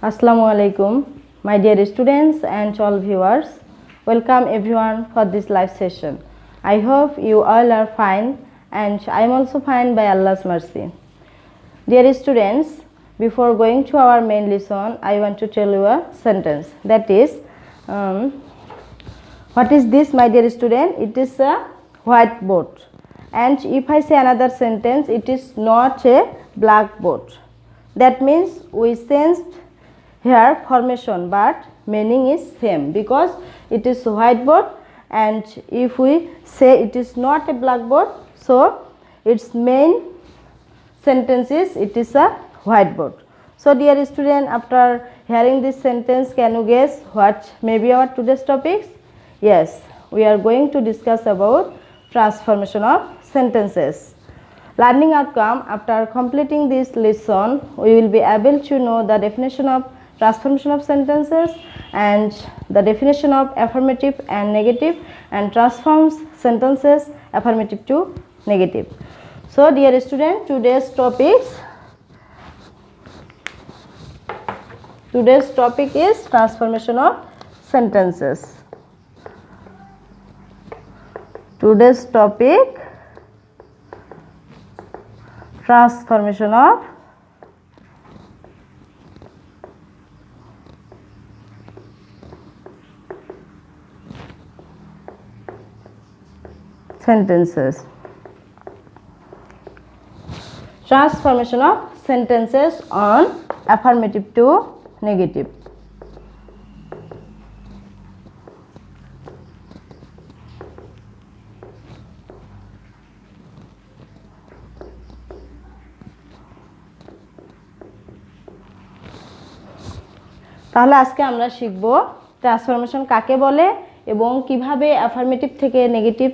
Assalamu alaikum, my dear students and all viewers. Welcome everyone for this live session. I hope you all are fine and I am also fine by Allah's mercy. Dear students, before going to our main lesson, I want to tell you a sentence. That is, what is this, my dear student? It is a whiteboard. And if I say another sentence, it is not a blackboard. That means we changed here formation, but meaning is same because it is whiteboard, and if we say it is not a blackboard, so its main sentence is it is a whiteboard. So dear student, after hearing this sentence, can you guess what may be our today's topics? Yes, we are going to discuss about transformation of sentences. Learning outcome: after completing this lesson, we will be able to know the definition of transformation of sentences and the definition of affirmative and negative, and transforms sentences affirmative to negative. So dear student, today's topic is transformation of sentences. Today's topic, transformation of sentences. Transformation of sentences on affirmative to negative. তাহলে আজকে আমরা শিখব transformation কাকে বলে এবং কিভাবে affirmative থেকে negative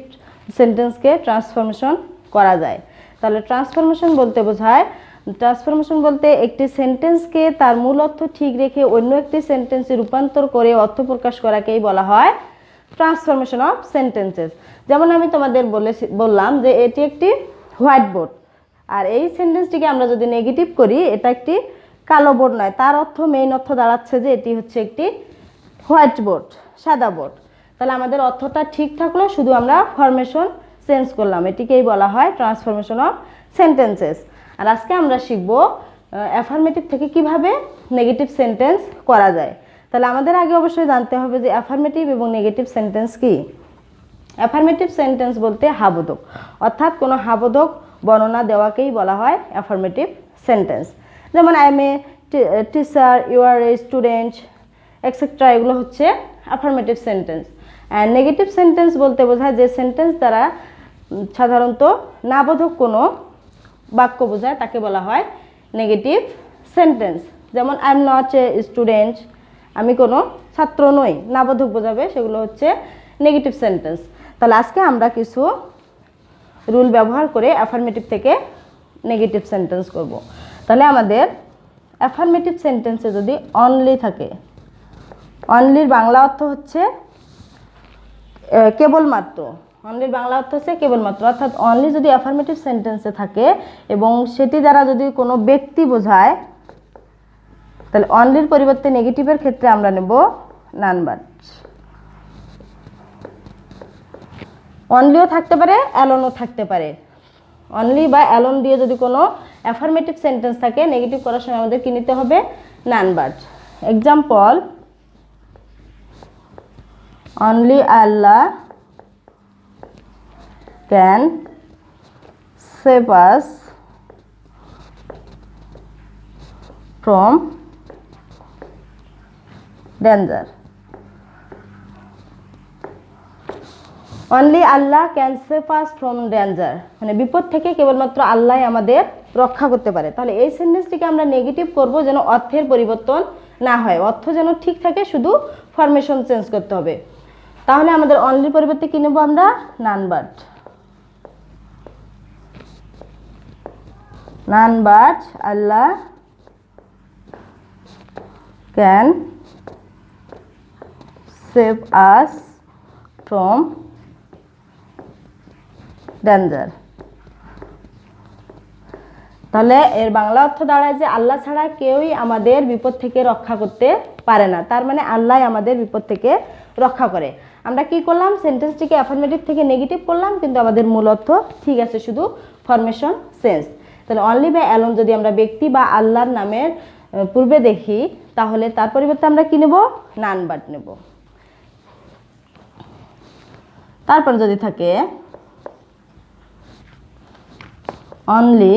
সেন্টেন্সকে transformation করা যায়। তাহলে ট্রান্সফরমেশন বলতে বোঝায়, ট্রান্সফরমেশন বলতে একটি সেন্টেন্সকে তার মূল অর্থ ঠিক রেখে অন্য একটি সেন্টেন্সে রূপান্তর করে অর্থ প্রকাশ করাকেই বলা হয় ট্রান্সফরমেশন অফ সেন্টেন্সেস। যেমন আমি তোমাদের বললাম যে এটি একটি হোয়াইট বোর্ড, আর এই সেন্টেন্সটিকে আমরা যদি নেগেটিভ করি, এটা একটি কালো বোর্ড নয়, তার অর্থ মেইন অর্থ দাঁড়াচ্ছে যে এটি হচ্ছে একটি হোয়াইট বোর্ড, সাদা বোর্ড। তাহলে আমাদের অর্থটা ঠিক থাকলো, শুধু আমরা ফরমেশন চেঞ্জ করলাম, এটিকেই বলা হয় ট্রান্সফরমেশন অফ সেন্টেন্সেস। আর আজকে আমরা শিখব অ্যাফার্মেটিভ থেকে কিভাবে নেগেটিভ সেন্টেন্স করা যায়। তাহলে আমাদের আগে অবশ্যই জানতে হবে যে অ্যাফার্মেটিভ এবং নেগেটিভ সেন্টেন্স কি। অ্যাফার্মেটিভ সেন্টেন্স বলতে হাবোধক, অর্থাৎ কোনো হাবোধক বর্ণনা দেওয়াকেই বলা হয় অ্যাফার্মেটিভ সেন্টেন্স। যেমন I am a teacher, you are a student, etcetera, এগুলো হচ্ছে affirmative sentence. And negative sentence বলতে বোঝায় যে সেন্টেন্স দ্বারা সাধারণত নাবোধক কোনো বাক্য বোঝায়, তাকে বলা হয় নেগেটিভ সেন্টেন্স। যেমন I am not a student, আমি কোনো ছাত্র নই, নাবোধক বোঝাবে, সেগুলো হচ্ছে নেগেটিভ সেন্টেন্স। তাহলে আজকে আমরা কিছু রুল ব্যবহার করে অ্যাফার্মেটিভ থেকে নেগেটিভ সেন্টেন্স করব। তাহলে আমাদের অ্যাফার্মেটিভ সেন্টেন্সে যদি অনলি থাকে, অনলির বাংলা অর্থ হচ্ছে কেবলমাত্র, অনলির বাংলা অর্থ হচ্ছে কেবলমাত্র, অর্থাৎ অনলি যদি অ্যাফার্মেটিভ সেন্টেন্সে থাকে এবং সেটি দ্বারা যদি কোনো ব্যক্তি বোঝায়, তাহলে অনলির পরিবর্তে নেগেটিভের ক্ষেত্রে আমরা নেব নান বাট। অনলিও থাকতে পারে, অ্যালোনও থাকতে পারে। অনলি বা অ্যালোন দিয়ে যদি কোনো অ্যাফার্মেটিভ সেন্টেন্স থাকে, নেগেটিভ করার সময় আমাদের কি নিতে হবে? None but. Example, only Allah can save us from danger. Only Allah can save us from danger, মানে বিপদ থেকে কেবলমাত্র আল্লাহ আমাদের রক্ষা করতে পারে। তাহলে এই সেন্টেন্সটিকে আমরা নেগেটিভ করব যেন অর্থের পরিবর্তন না হয়, অর্থ যেন ঠিক থাকে, শুধু ফরমেশন চেঞ্জ করতে হবে। তাহলে আমাদের অনলির পরিবর্তে কি নেব আমরা? None but. None but Allah can save us from danger. তাহলে এর বাংলা অর্থ দাঁড়ায় যে আল্লাহ ছাড়া কেউই আমাদের বিপদ থেকে রক্ষা করতে পারে না, তার মানে আল্লাহ আমাদের বিপদ থেকে রক্ষা করে। আমরা কি করলাম, সেন্টেন্সটিকে অ্যাফার্মেটিভ থেকে নেগেটিভ করলাম, কিন্তু আমাদের মূল অর্থ ঠিক আছে, শুধু ফরমেশন চেঞ্জ। তাহলে অনলি বা অ্যালোন যদি আমরা ব্যক্তি বা আল্লাহর নামের পূর্বে দেখি, তাহলে তার পরিবর্তে আমরা কি নেব, নান বাট নেব। তারপর যদি থাকে only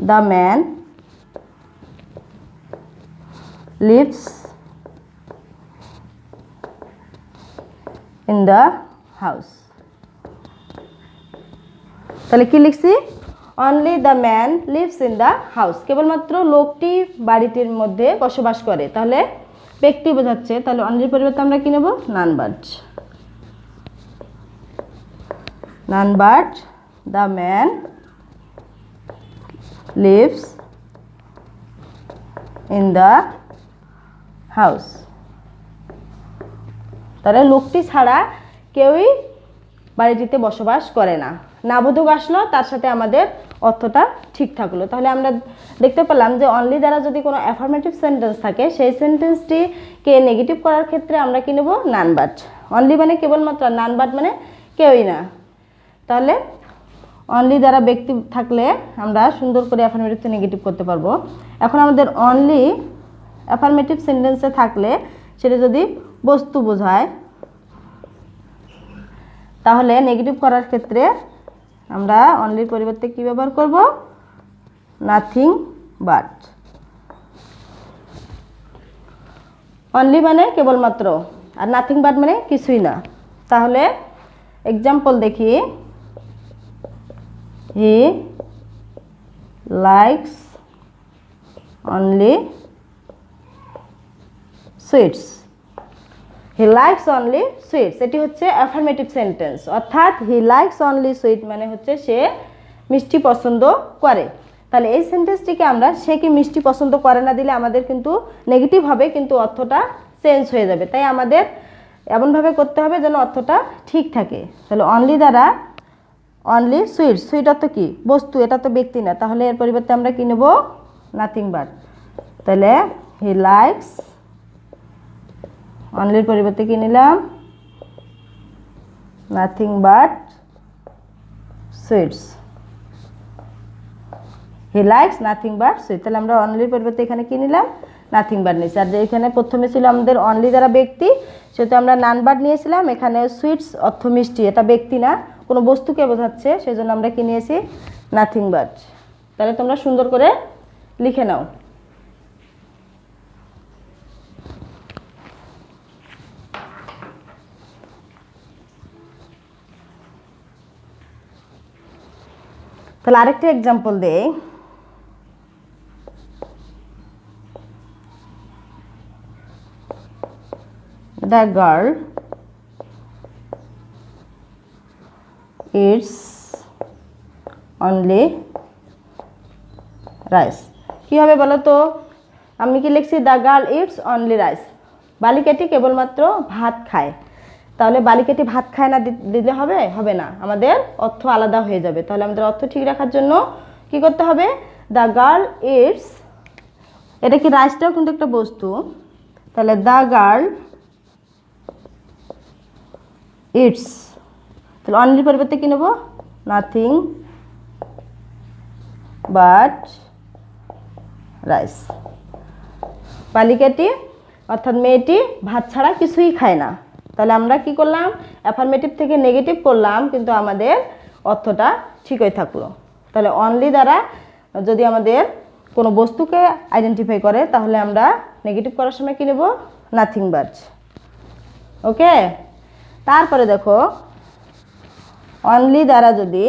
the man lives in the house, তাহলে কি লিখছি, only the man lives in the house, কেবলমাত্র লোকটি বাড়িটির মধ্যে বসবাস করে, তাহলে ব্যক্তি বোঝাচ্ছে। তাহলে অনলির পরিবর্তে আমরা কি নেব, none but. None but the man lives in the house, তাহলে লোকটি ছাড়া কেউই বাড়িটিতে বসবাস করে না। নাবোধক আসলো, তার সাথে আমাদের অর্থটা ঠিক থাকলো। তাহলে আমরা দেখতে পেলাম যে অনলি দ্বারা যদি কোনো অ্যাফার্মেটিভ সেন্টেন্স থাকে, সেই সেন্টেন্সটিকে নেগেটিভ করার ক্ষেত্রে আমরা কি নেব, নান বাট। অনলি মানে কেবলমাত্র, নান বাট মানে কেউই না। তাহলে অনলি দ্বারা ব্যক্তি থাকলে আমরা সুন্দর করে অ্যাফার্মেটিভ থেকে নেগেটিভ করতে পারবো। এখন আমাদের অনলি অ্যাফার্মেটিভ সেন্টেন্সে থাকলে সেটা যদি বস্তু বোঝায়, তাহলে নেগেটিভ করার ক্ষেত্রে আমরা অনলির পরিবর্তে কি ব্যবহার করব, নাথিং বাট। অনলি মানে কেবলমাত্র, আর নাথিং বাট মানে কিছুই না। তাহলে এক্সাম্পল দেখি, he likes only sweets, he likes only sweets, এটি হচ্ছে অ্যাফার্মেটিভ সেন্টেন্স। অর্থাৎ he likes only sweet মানে হচ্ছে সে মিষ্টি পছন্দ করে। তাহলে এই সেন্টেন্সটিকে আমরা সে কি মিষ্টি পছন্দ করে না দিলে আমাদের কিন্তু নেগেটিভ হবে, কিন্তু অর্থটা চেঞ্জ হয়ে যাবে। তাই আমাদের এমনভাবে করতে হবে যেন অর্থটা ঠিক থাকে। তাহলে অনলি দ্বারা অনলি সুইট, সুইট অর্থ কি, বস্তু, এটা তো ব্যক্তি না, তাহলে এর পরিবর্তে আমরা কি নেব, নাথিং বাট। তাহলে হি লাইকস, অনলির পরিবর্তে কি নিলাম, nothing but sweets, he likes nothing but sweet. তাহলে আমরা অনলির পরিবর্তে এখানে কি নিলাম, নাথিং বাট নিয়েছি। আর যে এখানে প্রথমে ছিল আমাদের অনলি দ্বারা ব্যক্তি, সেহেতু আমরা নান বাট নিয়েছিলাম। এখানে সুইটস অর্থ মিষ্টি, এটা ব্যক্তি না, কোনো বস্তুকে বোঝাচ্ছে, সেই জন্য আমরা কি নিয়েছি, নাথিং বাট। তাহলে তোমরা সুন্দর করে লিখে নাও। তাহলে আরেকটা এক্সাম্পল দেই, the girl eats only rice, কি হবে বলো তো, আমি কি লিখছি, the girl eats only rice, বালিকাটি কেবলমাত্র ভাত খায়। তাহলে বালিকাটি ভাত খায় না দিলে হবে, হবে না, আমাদের অর্থ আলাদা হয়ে যাবে। তাহলে আমাদের অর্থ ঠিক রাখার জন্য কি করতে হবে, the girl eats, এটা কি রাইসটাও কিন্তু একটা বস্তু, তাহলে the girl eats, তাহলে অনলির পরিবর্তে কি নেব, নাথিং বাট রাইস। বালিকাটি অর্থাৎ মেয়েটি ভাত ছাড়া কিছুই খায় না। তাহলে আমরা কি করলাম, অ্যাফার্মেটিভ থেকে নেগেটিভ করলাম, কিন্তু আমাদের অর্থটা ঠিকই থাকলো। তাহলে অনলি দ্বারা যদি আমাদের কোনো বস্তুকে আইডেন্টিফাই করে, তাহলে আমরা নেগেটিভ করার সময় কি নেব, নাথিং বাট। ওকে, তারপরে দেখো অনলি দ্বারা যদি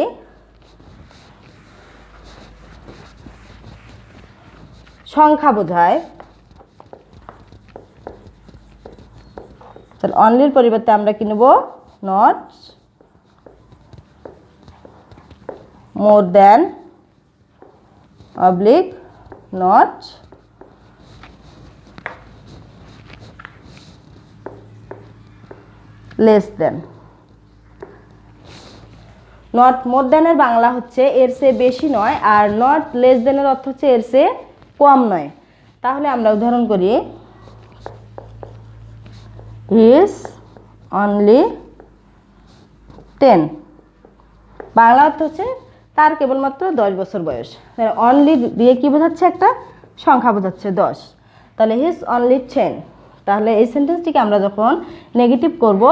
সংখ্যা বোঝায়, তাহলে অনলির পরিবর্তে আমরা কি নেব, not more than oblique not less than. Not more দ্যানের বাংলা হচ্ছে এর চেয়ে বেশি নয়, আর নট লেস দ্যানের অর্থ হচ্ছে এর চেয়ে কম নয়। তাহলে আমরা উদাহরণ করি, ইজ অনলি 10। বাংলা অর্থ হচ্ছে তার কেবলমাত্র 10 বছর বয়স। অনলি দিয়ে কি বোঝাচ্ছে? একটা সংখ্যা বোঝাচ্ছে 10। তাহলে হিজ অনলি 10। তাহলে এই সেন্টেন্সটিকে আমরা যখন নেগেটিভ করব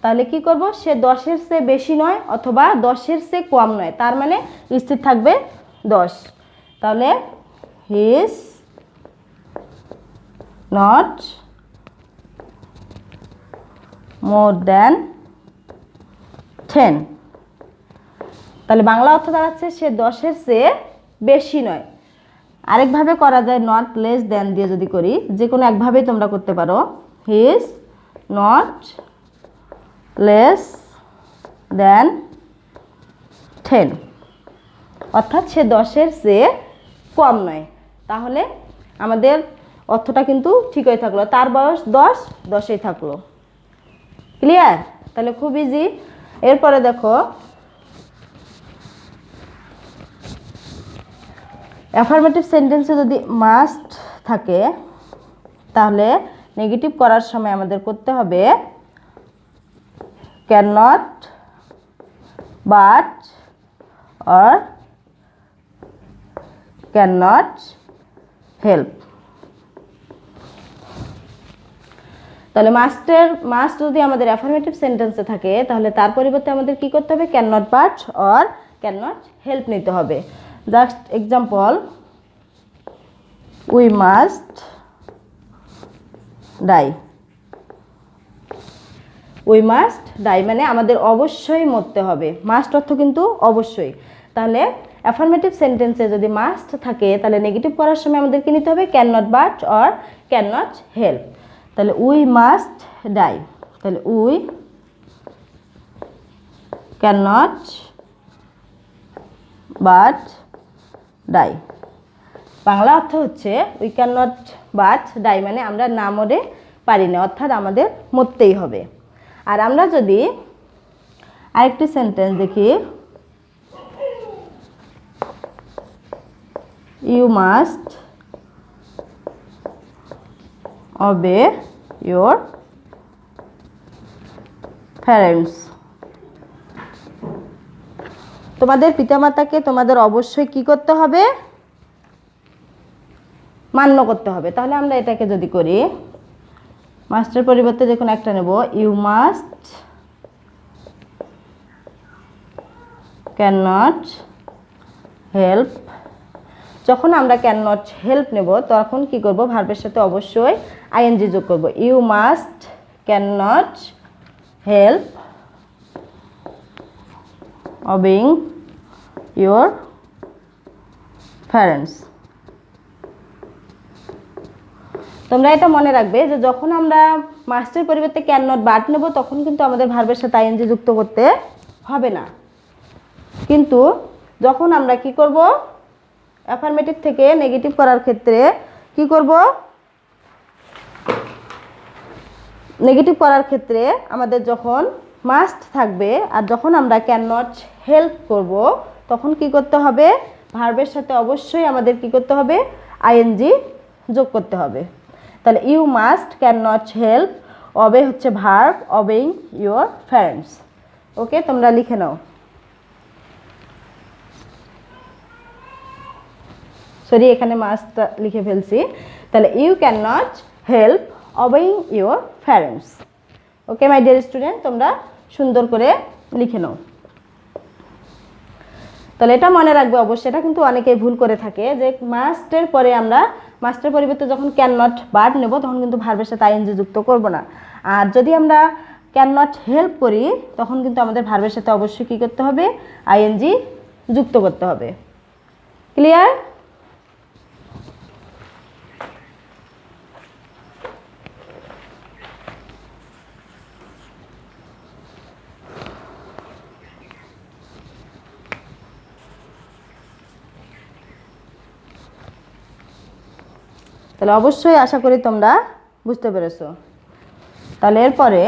তাহলে কি করব? সে 10-এর চেয়ে বেশি নয় অথবা 10-এর চেয়ে কম নয়, তার মানে স্থির থাকবে 10। তাহলে হিজ নট মোর দ্যান 10। তাহলে বাংলা অর্থ দাঁড়াচ্ছে সে 10-এর চেয়ে বেশি নয়। আরেকভাবে করা যায়, নট লেস দ্যান দিয়ে যদি করি, যে কোনো একভাবেই তোমরা করতে পারো। He is not less than 10, অর্থাৎ সে 10-এর চেয়ে কম নয়। তাহলে আমাদের অর্থটা কিন্তু ঠিকই থাকলো, তার বয়স 10, 10-এই থাকলো। ক্লিয়ার? তাহলে খুব ইজি। এরপরে দেখো, অ্যাফার্মেটিভ সেন্টেন্সে যদি মাস্ট থাকে তাহলে নেগেটিভ করার সময় আমাদের করতে হবে can not, but, or can not help. তাহলে মাস্ট যদি আমাদের অ্যাফার্মেটিভ সেন্টেন্সে থাকে তাহলে তার পরিবর্তে আমাদের কি করতে হবে? Can not, but, or can not help নিতে হবে। Just example, we must die. We must die মানে আমাদের অবশ্যই মরতে হবে। মাস্ট অর্থ কিন্তু অবশ্যই। তাহলে অ্যাফার্মেটিভ সেন্টেন্সে যদি মাস্ট থাকে তাহলে নেগেটিভ করার সময় আমাদের কি নিতে হবে? Can not, but, or can not help. তাহলে উই মাস্ট ডাই, তাহলে we can not, but, die. Bangla অর্থ হচ্ছে we can not but die মানে আমরা না মরে পারি না, অর্থাৎ আমাদের মরতেই হবে। আর আমরা যদি আরেকটি সেন্টেন্স দেখি, you must obey your parents। তোমাদের পিতামাতাকে তোমাদের অবশ্যই কি করতে হবে? মান্য করতে হবে। তাহলে আমরা এটাকে যদি করি, মাস্টের পরিবর্তে যে কোনো একটা নেব, you must can not help. যখন আমরা ক্যান নট হেল্প নেব তখন কি করব? ভার্বের সাথে অবশ্যই আইএনজি যোগ করব। You must can not help obeying your parents। তোমরা এটা মনে রাখবে যে যখন আমরা মাস্টের পরিবর্তে ক্যান নট, বাট নেব তখন কিন্তু আমাদের ভার্বের সাথে আইএনজি যুক্ত করতে হবে না। কিন্তু যখন আমরা কি করব? অ্যাফার্মেটিভ থেকে নেগেটিভ করার ক্ষেত্রে কি করব? নেগেটিভ করার ক্ষেত্রে আমাদের যখন মাস্ট থাকবে আর যখন আমরা ক্যান নট হেল্প করব তখন কি করতে হবে? ভার্বের সাথে অবশ্যই আমাদের কি করতে হবে? আইএনজি যোগ করতে হবে। তাহলে you must can not help, obey হচ্ছে verb, obeying your parents. Okay, তোমরা লিখে নাও। সরি, এখানে মাস্টটা লিখে ফেলছি। তাহলে you can not help obeying your parents। Okay my dear student, তোমরা সুন্দর করে লিখে নাও। তাহলে এটা মনে রাখবে অবশ্যই, এটা কিন্তু অনেকেই ভুল করে থাকে যে মাস্টের পরে আমরা মাস্টের পরিবর্তে যখন ক্যান নট, বাট নেব তখন কিন্তু ভার্বের সাথে আইএনজি যুক্ত করব না। আর যদি আমরা ক্যান নট হেল্প করি তখন কিন্তু আমাদের ভার্বের সাথে অবশ্যই কী করতে হবে? আইএনজি যুক্ত করতে হবে। ক্লিয়ার? তাহলে অবশ্যই আশা করি তোমরা বুঝতে পেরেছো। তাহলে এরপরে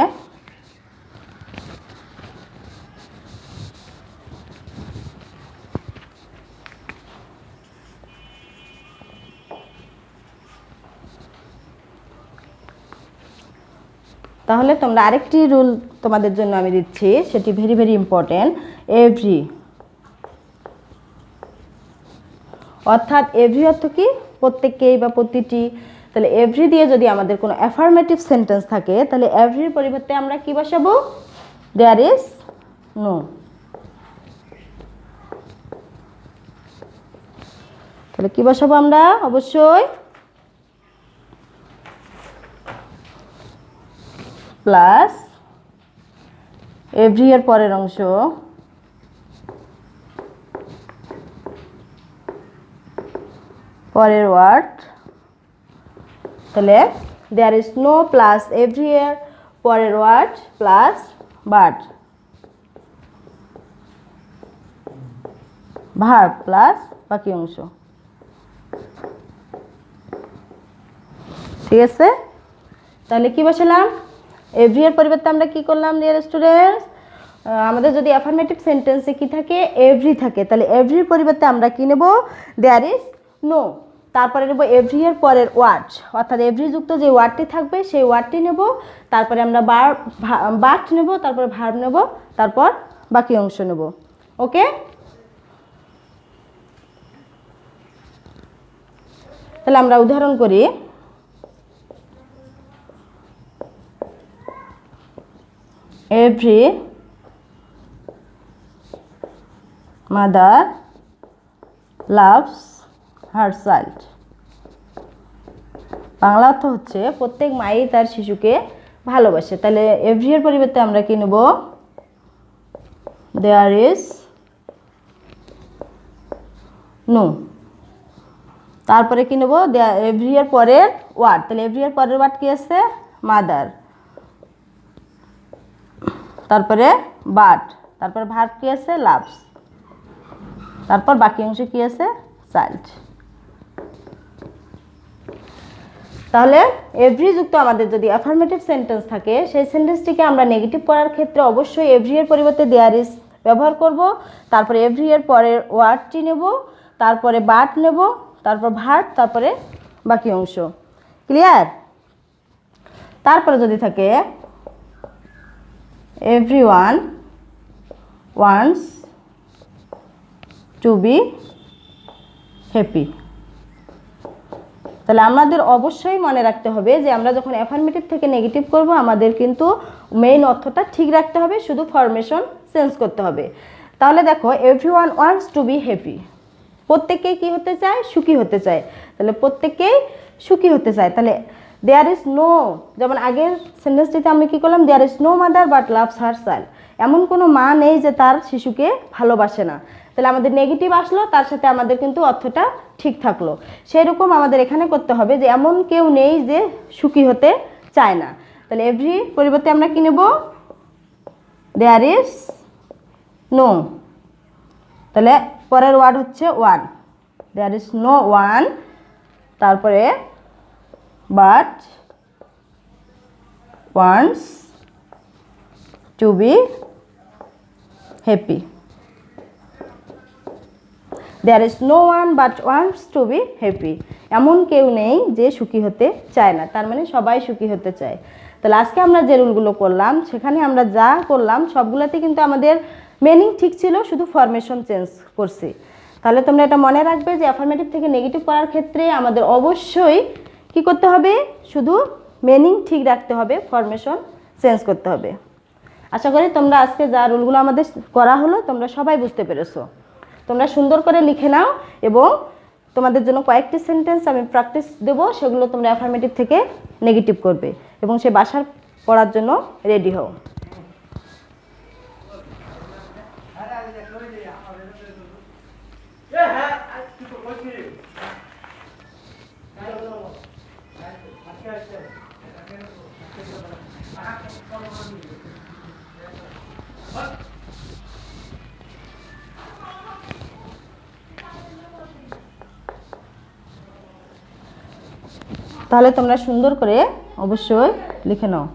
তাহলে তোমরা আরেকটি রুল তোমাদের জন্য আমি দিচ্ছি, সেটি ভেরি ভেরি ইম্পর্টেন্ট। এভরি, অর্থাৎ এভরি অর্থ কি? প্রত্যেককেই বা প্রতিটি। তাহলে এভরি দিয়ে যদি আমাদের কোনো অ্যাফার্মেটিভ সেন্টেন্স থাকে, তাহলে এভরির পরিবর্তে আমরা কি বসাবো? There is no. তাহলে কি বসাবো আমরা? অবশ্যই প্লাস এভরি এর পরের অংশ পরের ওয়ার্ড। তাহলে there is no plus every এর পরের word plus but, verb plus বাকি অংশ। ঠিক আছে? তাহলে কি বসালাম? এভরি এর পরিবর্তে আমরা কি করলাম ডিয়ার স্টুডেন্টস? আমাদের যদি অ্যাফার্মেটিভ সেন্টেন্সে কি থাকে? এভরি থাকে, তাহলে এভরির পরিবর্তে আমরা কি নেব? There is no. তারপরে নেব এভরি এর পরের ওয়ার্ড, অর্থাৎ এভরি যুক্ত যে ওয়ার্ডটি থাকবে সেই ওয়ার্ডটি নেব। তারপরে আমরা বাট নেব, তারপরে ভার্ব নেব, তারপর বাকি অংশ নেব। ওকে? তাহলে আমরা উদাহরণ করি। Every mother loves her child. Bangla অর্থ হচ্ছে প্রত্যেক মাই তার শিশুকে ভালোবাসে। তাহলে এভরি এর পরিবর্তে আমরা কি নেব? There is no. তারপরে কি নেব? এভরি এর পরের ওয়ার্ড। তাহলে এভরি এর পরের ওয়ার্ড কি আছে? মাদার। তারপরে বাট, তারপরে ভার্ব কি আছে? লাভস, তারপর বাকি অংশ কি আছে? চাইল্ড। তাহলে এভরি যুক্ত আমাদের যদি অ্যাফার্মেটিভ সেন্টেন্স থাকে, সেই সেন্টেন্সটিকে আমরা নেগেটিভ করার ক্ষেত্রে অবশ্যই এভরি এর পরিবর্তে দেয়ার ইজ ব্যবহার করব। তারপরে এভরি এর পরের ওয়ার্ডটি নেব, তারপরে বাট নেব, তারপর ভার্ব, তারপরে বাকি অংশ। ক্লিয়ার? তারপরে যদি থাকে everyone wants to be happy. তাহলে আমাদের অবশ্যই মনে রাখতে হবে যে আমরা যখন অ্যাফার্মেটিভ থেকে নেগেটিভ করব, আমাদের কিন্তু মেইন অর্থটা ঠিক রাখতে হবে, শুধু ফরমেশন চেঞ্জ করতে হবে। তাহলে দেখো, everyone wants to be happy. প্রত্যেকেই কি হতে চায়? সুখী হতে চায়। তাহলে প্রত্যেকেই সুখী হতে চায়। তাহলে দেয়ার ইজ নো, যেমন আগের সেন্টেন্সটিতে আমি কি করলাম? There is no mother but loves her child. এমন কোনো মা নেই যে তার শিশুকে ভালোবাসে না। তাহলে আমাদের নেগেটিভ আসলো, তার সাথে আমাদের কিন্তু অর্থটা ঠিক থাকলো। সেই রকম আমাদের এখানে করতে হবে যে এমন কেউ নেই যে সুখী হতে চায় না। তাহলে এভরি পরিবর্তে আমরা কি নেব? There is no. তাহলে পরের ওয়ার্ড হচ্ছে one. There is no one, তারপরে but wants to be happy. There is no one but wants to be happy. এমন কেউ নেই যে সুখী হতে চায় না, তার মানে সবাই সুখী হতে চায়। তাহলে আজকে আমরা যে রুলগুলো করলাম, সেখানে আমরা যা করলাম সবগুলোতে কিন্তু আমাদের মিনিং ঠিক ছিল, শুধু ফরমেশন চেঞ্জ করছি। তাহলে তোমরা এটা মনে রাখবে যে অ্যাফার্মেটিভ থেকে নেগেটিভ করার ক্ষেত্রে আমাদের অবশ্যই কি করতে হবে? শুধু মিনিং ঠিক রাখতে হবে, ফরমেশন চেঞ্জ করতে হবে। আশা করি তোমরা আজকে যা রুলগুলো আমাদের করা হলো তোমরা সবাই বুঝতে পেরেছো। তোমরা সুন্দর করে লিখে নাও, এবং তোমাদের জন্য কয়েকটি সেন্টেন্স আমি প্র্যাকটিস দেবো, সেগুলো তোমরা অ্যাফার্মেটিভ থেকে নেগেটিভ করবে এবং সে বাসার পড়ার জন্য রেডি হও। তাহলে তোমরা সুন্দর করে অবশ্যই লিখে নাও।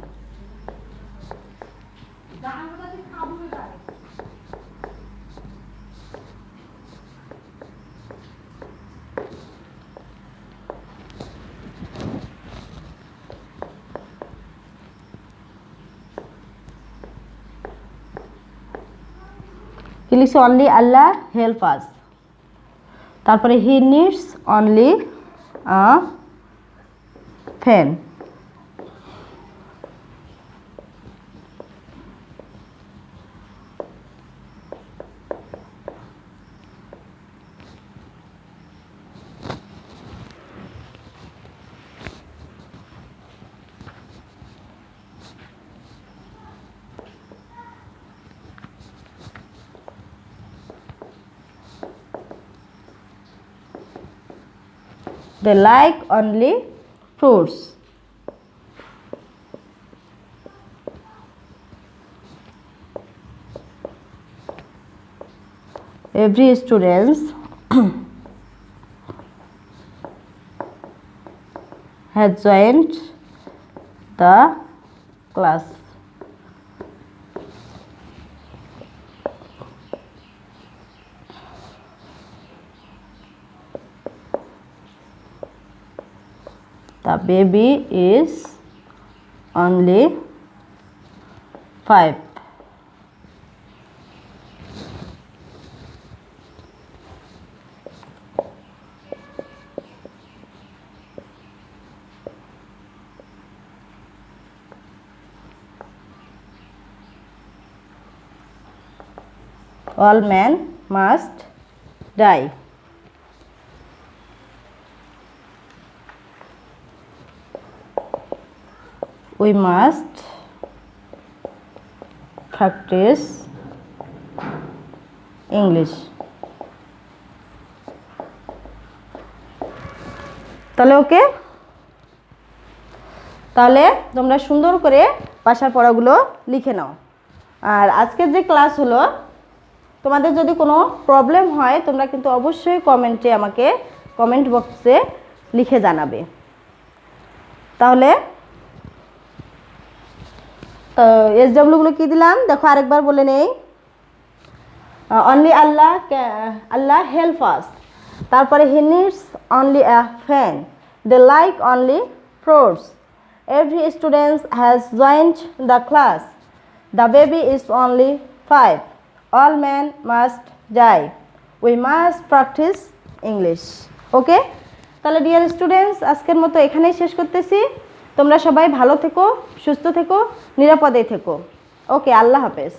লিখছি অনলি আল্লাহ হেল্প আস, তারপরে he needs only a fan. They like only fruits. Every student has joined the class. The baby is only 5. All men must die. We must practice English. তাহলে ওকে, তাহলে তোমরা সুন্দর করে বাসার পড়াগুলো লিখে নাও। আর আজকের যে ক্লাস হলো, তোমাদের যদি কোনো প্রবলেম হয় তোমরা কিন্তু অবশ্যই কমেন্টে আমাকে কমেন্ট বক্সে লিখে জানাবে। তাহলে এসডব্লিউগুলো কী দিলাম দেখো, আরেকবার বলে নেই। অনলি আল্লাহ আল্লাহ হেল্প আস, তারপরে he needs only a fan, they like only fruits, every student has joint the class, the baby is only 5, all man must die, we must practise English. Okay, তাহলে dear students আজকের মতো এখানেই শেষ করতেছি। তোমরা সবাই ভালো থেকো, সুস্থ থেকো, নিরাপদে থেকো। ওকে, আল্লাহ হাফেজ।